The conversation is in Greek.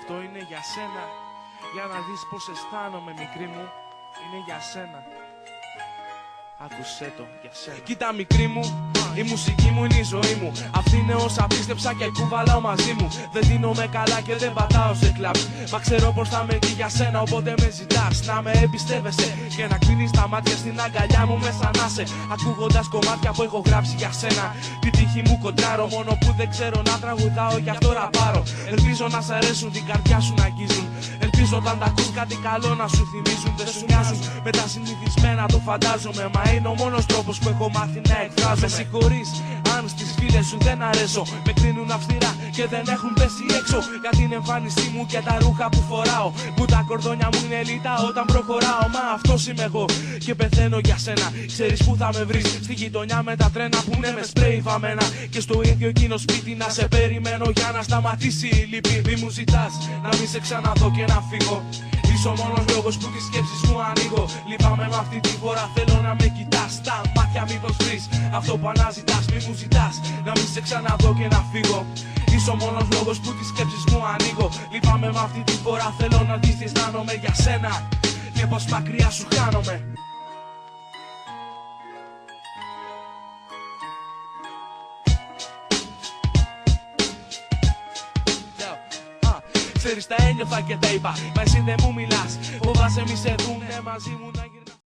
Αυτό είναι για σένα. Για να δεις πως αισθάνομαι, μικρή μου. Είναι για σένα. Άκουσέ το για σένα. Κοίτα, μικρή μου, η μουσική μου είναι η ζωή μου. Αυτή είναι όσα πίστεψα και κουβαλάω μαζί μου. Δεν δίνομαι καλά και δεν πατάω σε κλαμπ. Μα ξέρω πως θα είμαι εκεί για σένα, οπότε με ζητάς. Να με εμπιστεύεσαι και να κλείνεις τα μάτια στην αγκαλιά μου μέσα να σε. Ακούγοντας κομμάτια που έχω γράψει για σένα. Την τύχη μου κοντράρω, μόνο που δεν ξέρω να τραγουδάω, γι' αυτό ραπάρω. Ελπίζω να σ' αρέσουν, την καρδιά σου να αγγίζουν. Ελπίζω όταν τα ακούς κάτι καλό να σου θυμίζουν. Δεν σου μοιάζουν με τα συνηθισμένα, το φαντάζομαι. Μα είναι ο μόνος τρόπος που έχω μάθει να εκφράζομαι. Με συγχωρείς αν στις φίλες σου δεν αρέσω. Με κρίνουν αυστηρά και δεν έχουν πέσει έξω για την εμφάνισή μου και τα ρούχα που φοράω. Που τα κορδόνια μου είναι λιτά όταν προχωράω. Μα αυτός είμαι εγώ και πεθαίνω για σένα. Ξέρεις που θα με βρεις, στη γειτονιά με τα τρένα που είναι με σπρέι βαμμένα. Και στο ίδιο εκείνο σπίτι να σε περιμένω για να σταματήσει η λύπη. Μη μου ζητάς να μην σε ξαναδώ και να φύγω. Είσαι ο μόνος λόγος που τις σκέψεις μου ανοίγω. Λυπάμαι με αυτή τη φορά, θέλω να με κοιτάς στα μάτια, μήπως βρεις αυτό που αναζητάς. Μη μου ζητάς να μην σε ξαναδώ και να φύγω. Είσαι ο μόνος λόγος που τις σκέψεις μου ανοίγω. Λυπάμαι με αυτή τη φορά, θέλω να δεις τι αισθάνομαι για σένα και πως μακριά σου χάνομαι. Ξέρεις τα ένιωθα και τα είπα, μα εσύ δεν μου μιλάς. Φοβάσαι μη σε δούνε μαζί μου να γυρνάς.